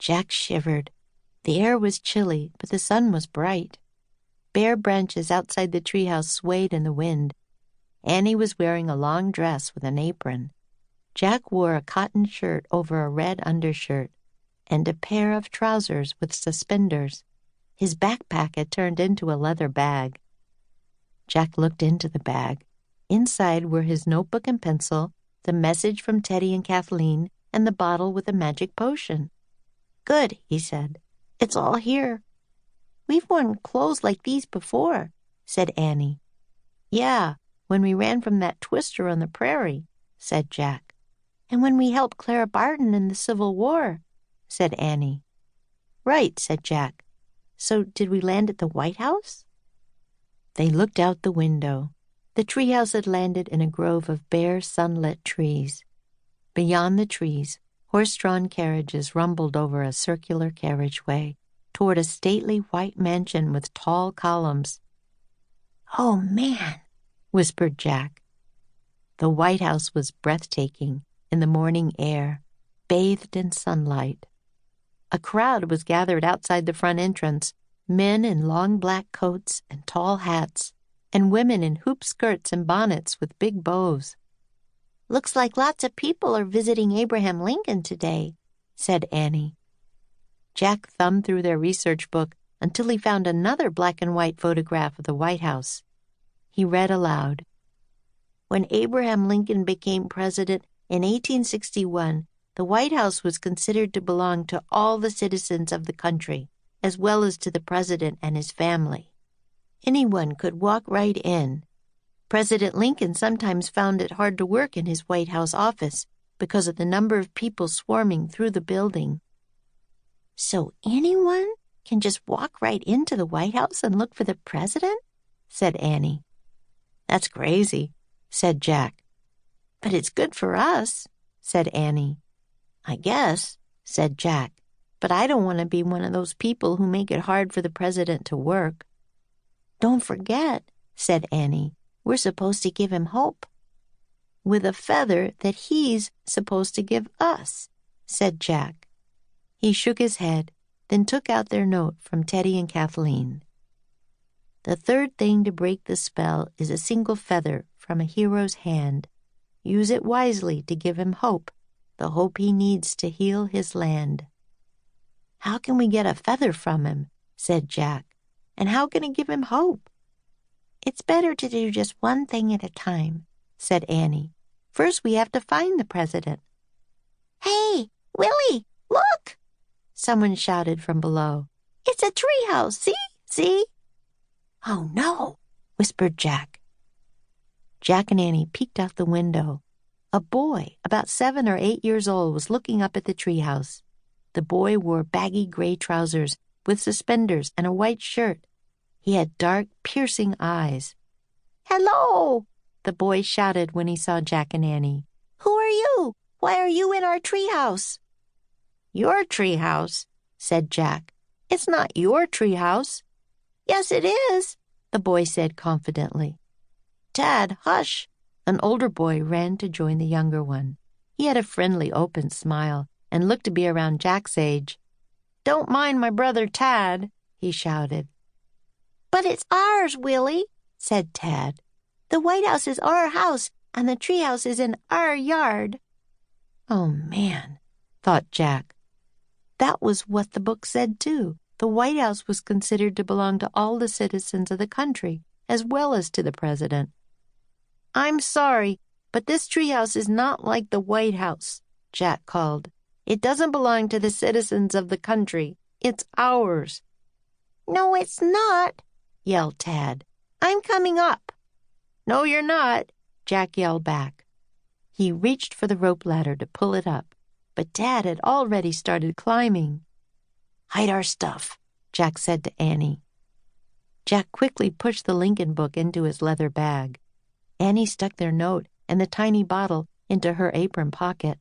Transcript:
Jack shivered. The air was chilly, but the sun was bright. Bare branches outside the treehouse swayed in the wind. Annie was wearing a long dress with an apron. Jack wore a cotton shirt over a red undershirt and a pair of trousers with suspenders. His backpack had turned into a leather bag. Jack looked into the bag. Inside were his notebook and pencil, the message from Teddy and Kathleen, and the bottle with the magic potion. "Good," he said. "It's all here." "We've worn clothes like these before," said Annie. "Yeah, when we ran from that twister on the prairie," said Jack. "And when we helped Clara Barton in the Civil War," said Annie. "Right," said Jack. "So did we land at the White House?" They looked out the window. The treehouse had landed in a grove of bare, sunlit trees. Beyond the trees, horse-drawn carriages rumbled over a circular carriageway toward a stately white mansion with tall columns. "Oh, man," whispered Jack. The White House was breathtaking in the morning air, bathed in sunlight. A crowd was gathered outside the front entrance, men in long black coats and tall hats, and women in hoop skirts and bonnets with big bows. "Looks like lots of people are visiting Abraham Lincoln today," said Annie. Jack thumbed through their research book until he found another black and white photograph of the White House. He read aloud, "When Abraham Lincoln became president in 1861, the White House was considered to belong to all the citizens of the country, as well as to the president and his family. Anyone could walk right in. President Lincoln sometimes found it hard to work in his White House office because of the number of people swarming through the building." "So anyone can just walk right into the White House and look for the president?" said Annie. "That's crazy," said Jack. "But it's good for us," said Annie. "I guess," said Jack. "But I don't want to be one of those people who make it hard for the president to work." "Don't forget," said Annie, "we're supposed to give him hope." "With a feather that he's supposed to give us," said Jack. He shook his head, then took out their note from Teddy and Kathleen. "The third thing to break the spell is a single feather from a hero's hand. Use it wisely to give him hope, the hope he needs to heal his land." "How can we get a feather from him?" said Jack. "And how can it give him hope?" "It's better to do just one thing at a time," said Annie. "First we have to find the president." "Hey, Willie, look!" someone shouted from below. "It's a treehouse, see? "Oh, no," whispered Jack. Jack and Annie peeked out the window. A boy, about 7 or 8 years old, was looking up at the treehouse. The boy wore baggy gray trousers with suspenders and a white shirt. He had dark, piercing eyes. "Hello!" the boy shouted when he saw Jack and Annie. "Who are you? Why are you in our treehouse?" "Your treehouse," said Jack. "It's not your treehouse." "Yes, it is," the boy said confidently. "Tad, hush!" An older boy ran to join the younger one. He had a friendly, open smile and looked to be around Jack's age. "Don't mind my brother Tad," he shouted. "But it's ours, Willie," said Tad. "The White House is our house, and the treehouse is in our yard." "Oh, man," thought Jack. That was what the book said, too. The White House was considered to belong to all the citizens of the country, as well as to the president. "I'm sorry, but this treehouse is not like the White House," Jack called. "It doesn't belong to the citizens of the country. It's ours." "No, it's not," yelled Tad. "I'm coming up." "No, you're not," Jack yelled back. He reached for the rope ladder to pull it up, but Tad had already started climbing. "Hide our stuff," Jack said to Annie. Jack quickly pushed the Lincoln book into his leather bag. Annie stuck their note and the tiny bottle into her apron pocket.